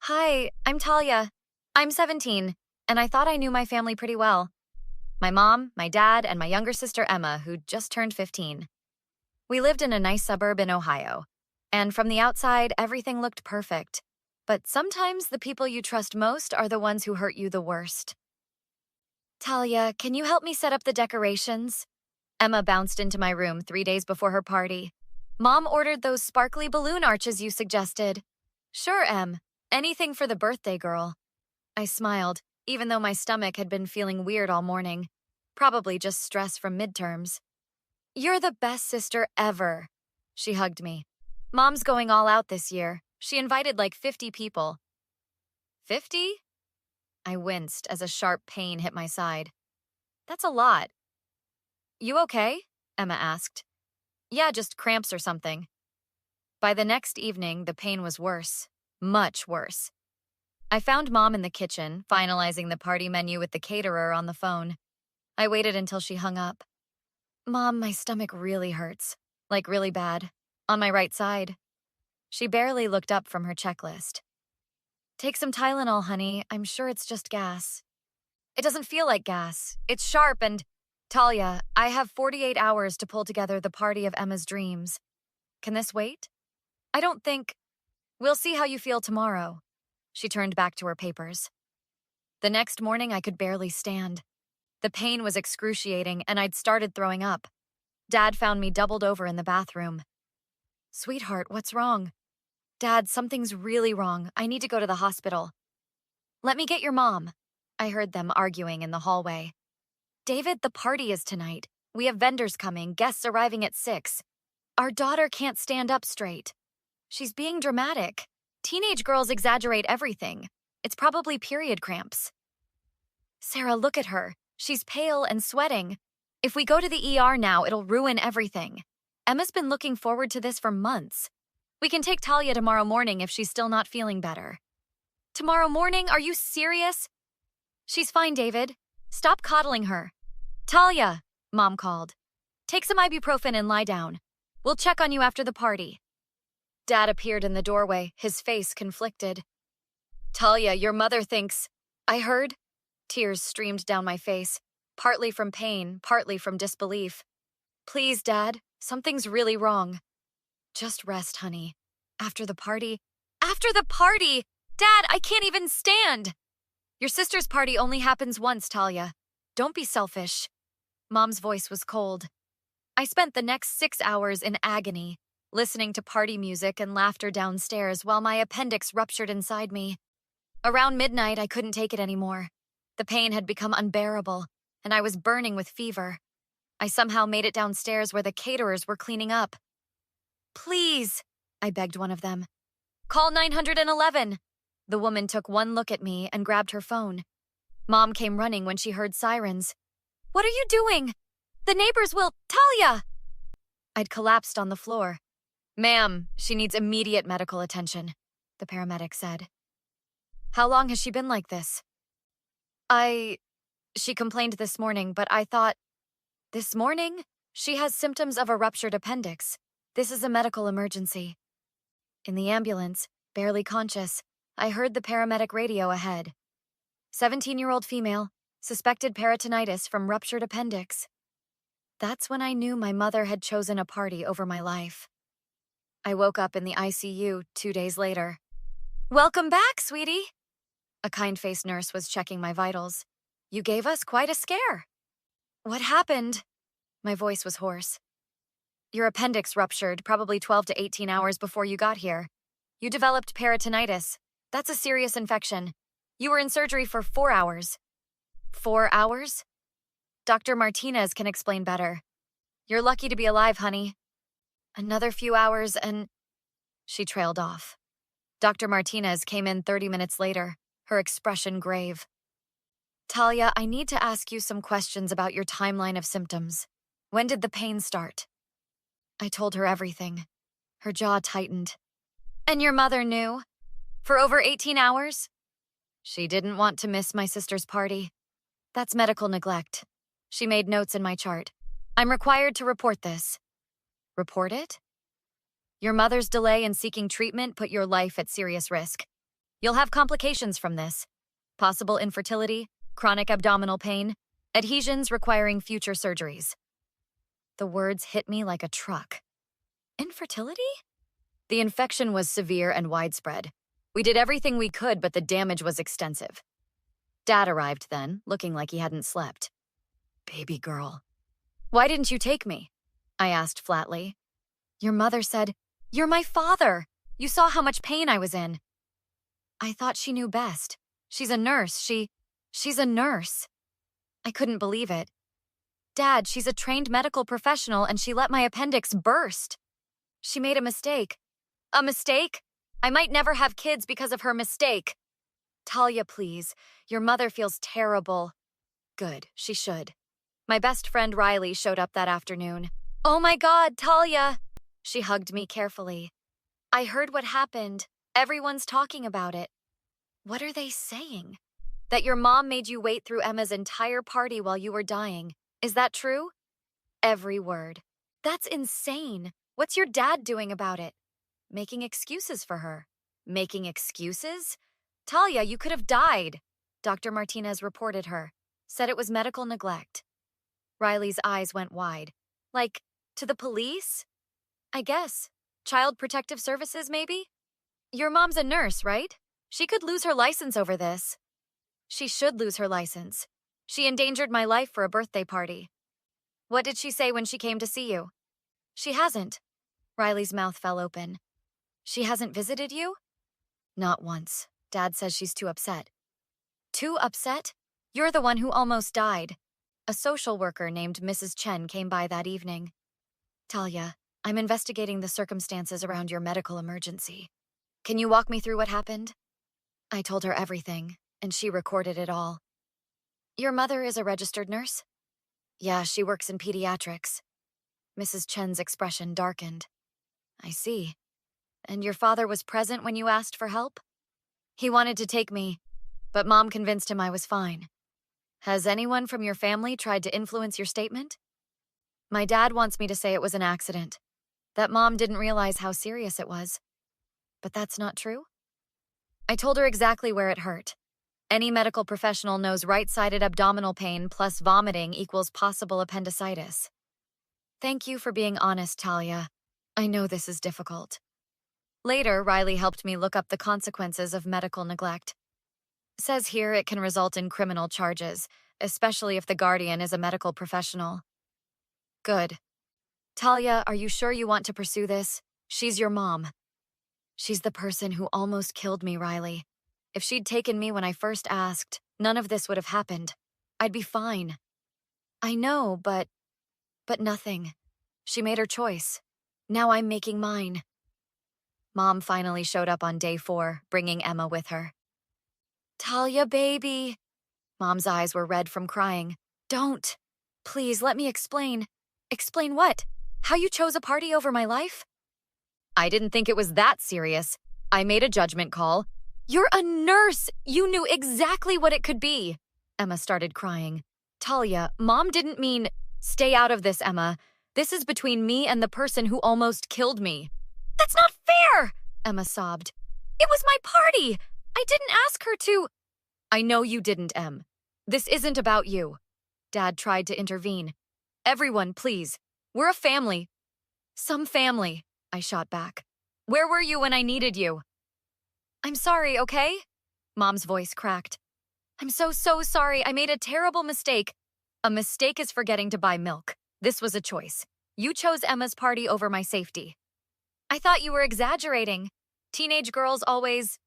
Hi, I'm Talia. I'm 17, and I thought I knew my family pretty well. My mom, my dad, and my younger sister Emma, who just turned 15. We lived in a nice suburb in Ohio, and from the outside, everything looked perfect. But sometimes the people you trust most are the ones who hurt you the worst. Talia, can you help me set up the decorations? Emma bounced into my room 3 days before her party. Mom ordered those sparkly balloon arches you suggested. Sure, Em. Anything for the birthday girl. I smiled, even though my stomach had been feeling weird all morning. Probably just stress from midterms. You're the best sister ever. She hugged me. Mom's going all out this year. She invited like 50 people. 50? I winced as a sharp pain hit my side. That's a lot. You okay? Emma asked. Yeah, just cramps or something. By the next evening, the pain was worse. Much worse. I found Mom in the kitchen, finalizing the party menu with the caterer on the phone. I waited until she hung up. Mom, my stomach really hurts. Like really bad. On my right side. She barely looked up from her checklist. Take some Tylenol, honey. I'm sure it's just gas. It doesn't feel like gas. It's sharp and... Talia, I have 48 hours to pull together the party of Emma's dreams. Can this wait? I don't think... We'll see how you feel tomorrow. She turned back to her papers. The next morning, I could barely stand. The pain was excruciating, and I'd started throwing up. Dad found me doubled over in the bathroom. Sweetheart, what's wrong? Dad, something's really wrong. I need to go to the hospital. Let me get your mom. I heard them arguing in the hallway. David, the party is tonight. We have vendors coming, guests arriving at 6. Our daughter can't stand up straight. She's being dramatic. Teenage girls exaggerate everything. It's probably period cramps. Sarah, look at her. She's pale and sweating. If we go to the ER now, it'll ruin everything. Emma's been looking forward to this for months. We can take Talia tomorrow morning if she's still not feeling better. Tomorrow morning? Are you serious? She's fine, David. Stop coddling her. Talia, Mom called. Take some ibuprofen and lie down. We'll check on you after the party. Dad appeared in the doorway, his face conflicted. Talia, your mother thinks... I heard? Tears streamed down my face, partly from pain, partly from disbelief. Please, Dad, something's really wrong. Just rest, honey. After the party... After the party! Dad, I can't even stand! Your sister's party only happens once, Talia. Don't be selfish. Mom's voice was cold. I spent the next 6 hours in agony, listening to party music and laughter downstairs while my appendix ruptured inside me. Around midnight, I couldn't take it anymore. The pain had become unbearable, and I was burning with fever. I somehow made it downstairs where the caterers were cleaning up. Please, I begged one of them. Call 911. The woman took one look at me and grabbed her phone. Mom came running when she heard sirens. What are you doing? The neighbors will... Talia! I'd collapsed on the floor. Ma'am, she needs immediate medical attention, the paramedic said. How long has she been like this? She complained this morning, but I thought... This morning? She has symptoms of a ruptured appendix. This is a medical emergency. In the ambulance, barely conscious, I heard the paramedic radio ahead. 17-year-old female, suspected peritonitis from ruptured appendix. That's when I knew my mother had chosen a party over my life. I woke up in the ICU 2 days later. Welcome back, sweetie. A kind-faced nurse was checking my vitals. You gave us quite a scare. What happened? My voice was hoarse. Your appendix ruptured probably 12 to 18 hours before you got here. You developed peritonitis. That's a serious infection. You were in surgery for 4 hours. 4 hours? Dr. Martinez can explain better. You're lucky to be alive, honey. Another few hours and... She trailed off. Dr. Martinez came in 30 minutes later, her expression grave. Talia, I need to ask you some questions about your timeline of symptoms. When did the pain start? I told her everything. Her jaw tightened. And your mother knew? For over 18 hours? She didn't want to miss my sister's party. That's medical neglect. She made notes in my chart. I'm required to report this. Report it? Your mother's delay in seeking treatment put your life at serious risk. You'll have complications from this. Possible infertility, chronic abdominal pain, adhesions requiring future surgeries. The words hit me like a truck. Infertility? The infection was severe and widespread. We did everything we could, but the damage was extensive. Dad arrived then, looking like he hadn't slept. Baby girl. Why didn't you take me? I asked flatly. Your mother said, "You're my father. You saw how much pain I was in." I thought she knew best. She's a nurse. She's a nurse. I couldn't believe it. Dad, she's a trained medical professional and she let my appendix burst. She made a mistake. A mistake? I might never have kids because of her mistake. Talia, please. Your mother feels terrible. Good, she should. My best friend Riley showed up that afternoon. Oh my God, Talia! She hugged me carefully. I heard what happened. Everyone's talking about it. What are they saying? That your mom made you wait through Emma's entire party while you were dying. Is that true? Every word. That's insane. What's your dad doing about it? Making excuses for her. Making excuses? Talia, you could have died. Dr. Martinez reported her. Said it was medical neglect. Riley's eyes went wide. Like, to the police? I guess. Child Protective Services, maybe? Your mom's a nurse, right? She could lose her license over this. She should lose her license. She endangered my life for a birthday party. What did she say when she came to see you? She hasn't. Riley's mouth fell open. She hasn't visited you? Not once. Dad says she's too upset. Too upset? You're the one who almost died. A social worker named Mrs. Chen came by that evening. Talia, I'm investigating the circumstances around your medical emergency. Can you walk me through what happened? I told her everything, and she recorded it all. Your mother is a registered nurse? Yeah, she works in pediatrics. Mrs. Chen's expression darkened. I see. And your father was present when you asked for help? He wanted to take me, but Mom convinced him I was fine. Has anyone from your family tried to influence your statement? My dad wants me to say it was an accident, that Mom didn't realize how serious it was. But that's not true? I told her exactly where it hurt. Any medical professional knows right-sided abdominal pain plus vomiting equals possible appendicitis. Thank you for being honest, Talia. I know this is difficult. Later, Riley helped me look up the consequences of medical neglect. Says here it can result in criminal charges, especially if the guardian is a medical professional. Good. Talia, are you sure you want to pursue this? She's your mom. She's the person who almost killed me, Riley. If she'd taken me when I first asked, none of this would have happened. I'd be fine. I know, but nothing. She made her choice. Now I'm making mine. Mom finally showed up on day 4, bringing Emma with her. Talia, baby. Mom's eyes were red from crying. Don't. Please, let me explain. Explain what? How you chose a party over my life? I didn't think it was that serious. I made a judgment call. You're a nurse! You knew exactly what it could be. Emma started crying. Talia, Mom didn't mean... Stay out of this, Emma. This is between me and the person who almost killed me. That's not fair! Emma sobbed. It was my party! I didn't ask her to... I know you didn't, Em. This isn't about you. Dad tried to intervene. Everyone, please. We're a family. Some family, I shot back. Where were you when I needed you? I'm sorry, okay? Mom's voice cracked. I'm so sorry. I made a terrible mistake. A mistake is forgetting to buy milk. This was a choice. You chose Emma's party over my safety. I thought you were exaggerating. Teenage girls always...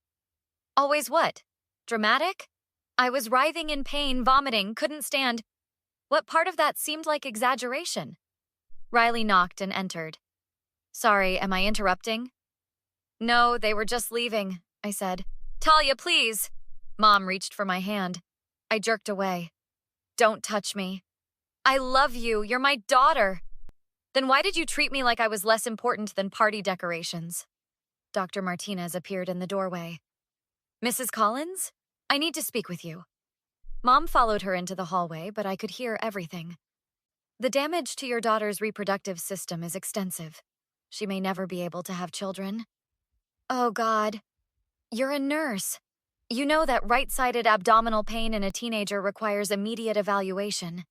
Always what? Dramatic? I was writhing in pain, vomiting, couldn't stand. What part of that seemed like exaggeration? Riley knocked and entered. Sorry, am I interrupting? No, they were just leaving, I said. Talia, please. Mom reached for my hand. I jerked away. Don't touch me. I love you. You're my daughter. Then why did you treat me like I was less important than party decorations? Dr. Martinez appeared in the doorway. Mrs. Collins? I need to speak with you. Mom followed her into the hallway, but I could hear everything. The damage to your daughter's reproductive system is extensive. She may never be able to have children. Oh, God. You're a nurse. You know that right-sided abdominal pain in a teenager requires immediate evaluation.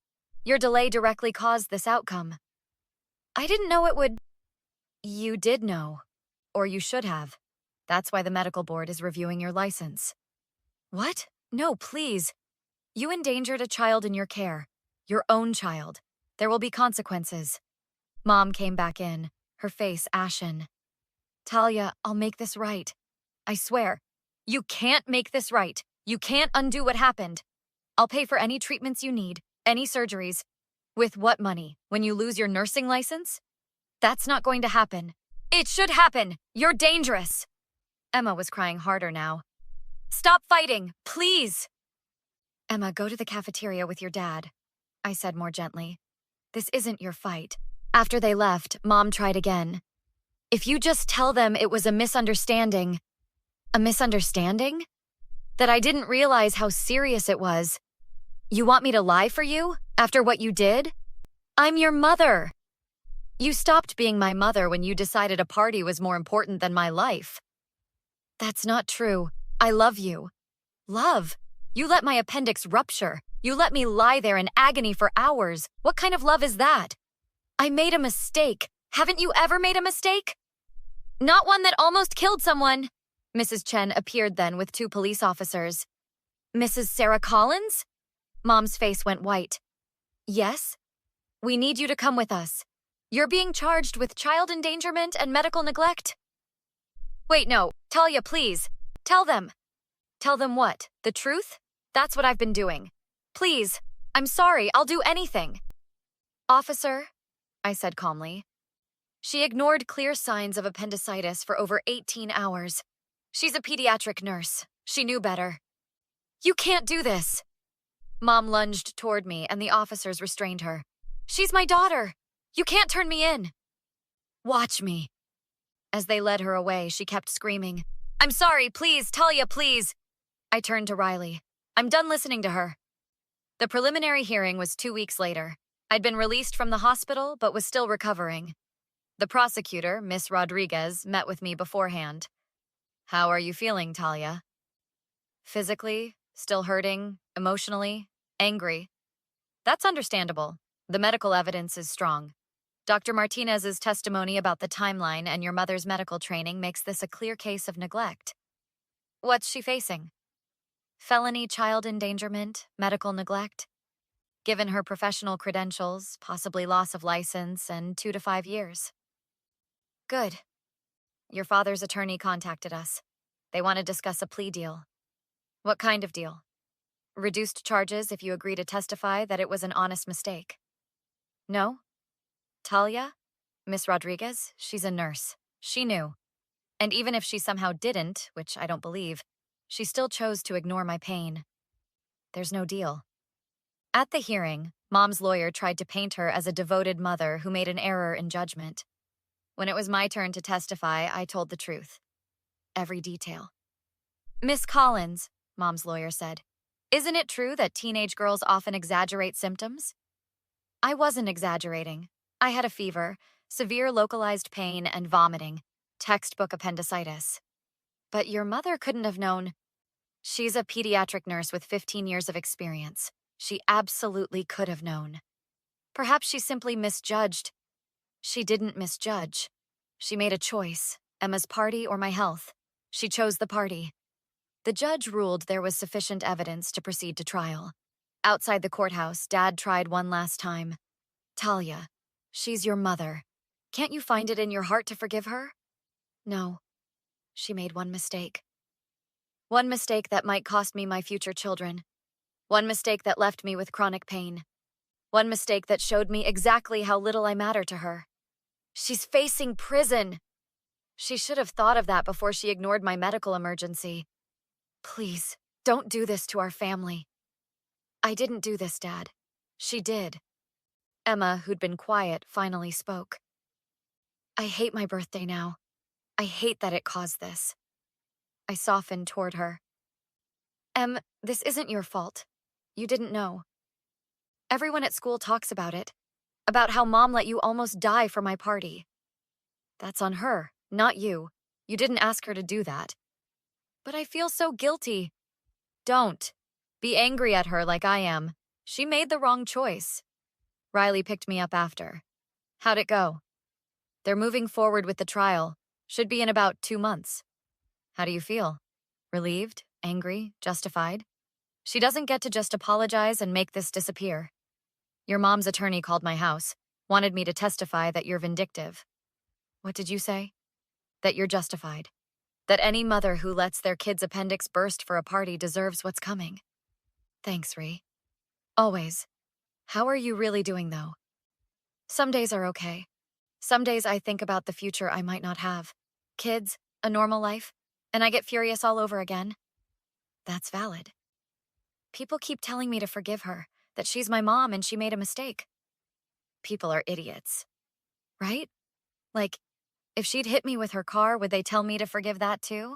Your delay directly caused this outcome. I didn't know it would. You did know. Or you should have. That's why the medical board is reviewing your license. What? No, please. You endangered a child in your care. Your own child. There will be consequences. Mom came back in, her face ashen. Talia, I'll make this right. I swear. You can't make this right. You can't undo what happened. I'll pay for any treatments you need, any surgeries. With what money? When you lose your nursing license? That's not going to happen. It should happen. You're dangerous. Emma was crying harder now. Stop fighting, please. Emma, go to the cafeteria with your dad, I said more gently. This isn't your fight. After they left, Mom tried again. If you just tell them it was a misunderstanding. A misunderstanding? That I didn't realize how serious it was. You want me to lie for you? After what you did? I'm your mother. You stopped being my mother when you decided a party was more important than my life. That's not true. I love you. Love? You let my appendix rupture. You let me lie there in agony for hours. What kind of love is that? I made a mistake. Haven't you ever made a mistake? Not one that almost killed someone. Mrs. Chen appeared then with 2 police officers. Mrs. Sarah Collins? Mom's face went white. Yes? We need you to come with us. You're being charged with child endangerment and medical neglect. Wait, no. Talia, please. Tell them. Tell them what? The truth? That's what I've been doing. Please. I'm sorry. I'll do anything. Officer, I said calmly. She ignored clear signs of appendicitis for over 18 hours. She's a pediatric nurse. She knew better. You can't do this. Mom lunged toward me and the officers restrained her. She's my daughter. You can't turn me in. Watch me. As they led her away, she kept screaming. I'm sorry, please, Talia, please. I turned to Riley. I'm done listening to her. The preliminary hearing was 2 weeks later. I'd been released from the hospital, but was still recovering. The prosecutor, Miss Rodriguez, met with me beforehand. How are you feeling, Talia? Physically, still hurting, emotionally, angry. That's understandable. The medical evidence is strong. Dr. Martinez's testimony about the timeline and your mother's medical training makes this a clear case of neglect. What's she facing? Felony child endangerment, medical neglect. Given her professional credentials, possibly loss of license, and 2 to 5 years. Good. Your father's attorney contacted us. They want to discuss a plea deal. What kind of deal? Reduced charges if you agree to testify that it was an honest mistake. No? Talia? Miss Rodriguez? She's a nurse. She knew. And even if she somehow didn't, which I don't believe, she still chose to ignore my pain. There's no deal. At the hearing, Mom's lawyer tried to paint her as a devoted mother who made an error in judgment. When it was my turn to testify, I told the truth. Every detail. Miss Collins, Mom's lawyer said, isn't it true that teenage girls often exaggerate symptoms? I wasn't exaggerating. I had a fever, severe localized pain, and vomiting. Textbook appendicitis. But your mother couldn't have known. She's a pediatric nurse with 15 years of experience. She absolutely could have known. Perhaps she simply misjudged. She didn't misjudge. She made a choice, Emma's party or my health. She chose the party. The judge ruled there was sufficient evidence to proceed to trial. Outside the courthouse, Dad tried one last time. Talia, she's your mother. Can't you find it in your heart to forgive her? No. She made one mistake. One mistake that might cost me my future children. One mistake that left me with chronic pain. One mistake that showed me exactly how little I matter to her. She's facing prison. She should have thought of that before she ignored my medical emergency. Please, don't do this to our family. I didn't do this, Dad. She did. Emma, who'd been quiet, finally spoke. I hate my birthday now. I hate that it caused this. I softened toward her. Em, this isn't your fault. You didn't know. Everyone at school talks about it. About how Mom let you almost die for my party. That's on her, not you. You didn't ask her to do that. But I feel so guilty. Don't. Be angry at her like I am. She made the wrong choice. Riley picked me up after. How'd it go? They're moving forward with the trial. Should be in about 2 months. How do you feel? Relieved? Angry? Justified? She doesn't get to just apologize and make this disappear. Your mom's attorney called my house, wanted me to testify that you're vindictive. What did you say? That you're justified. That any mother who lets their kid's appendix burst for a party deserves what's coming. Thanks, Ree. Always. How are you really doing, though? Some days are okay. Some days I think about the future I might not have. Kids, a normal life, and I get furious all over again. That's valid. People keep telling me to forgive her, that she's my mom and she made a mistake. People are idiots. Right? Like, if she'd hit me with her car, would they tell me to forgive that too?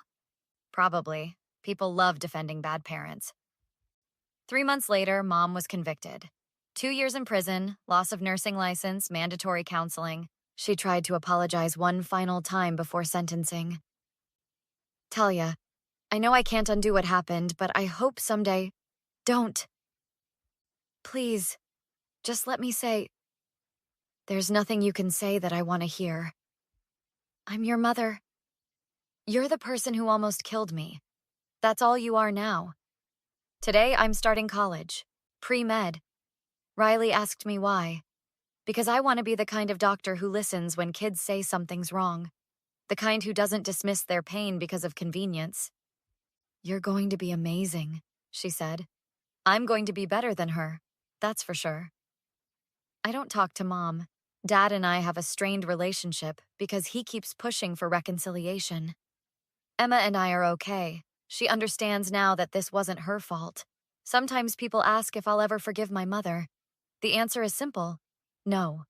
Probably. People love defending bad parents. 3 months later, Mom was convicted. 2 years in prison, loss of nursing license, mandatory counseling. She tried to apologize one final time before sentencing. Talia, I know I can't undo what happened, but I hope someday... Don't. Please, just let me say... There's nothing you can say that I want to hear. I'm your mother. You're the person who almost killed me. That's all you are now. Today, I'm starting college. Pre-med. Riley asked me why. Because I want to be the kind of doctor who listens when kids say something's wrong. The kind who doesn't dismiss their pain because of convenience. You're going to be amazing, she said. I'm going to be better than her. That's for sure. I don't talk to Mom. Dad and I have a strained relationship because he keeps pushing for reconciliation. Emma and I are okay. She understands now that this wasn't her fault. Sometimes people ask if I'll ever forgive my mother. The answer is simple. No.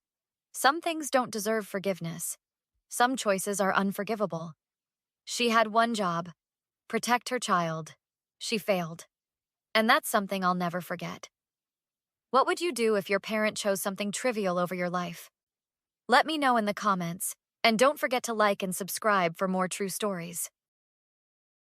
Some things don't deserve forgiveness. Some choices are unforgivable. She had one job. Protect her child. She failed. And that's something I'll never forget. What would you do if your parent chose something trivial over your life? Let me know in the comments, and don't forget to like and subscribe for more true stories.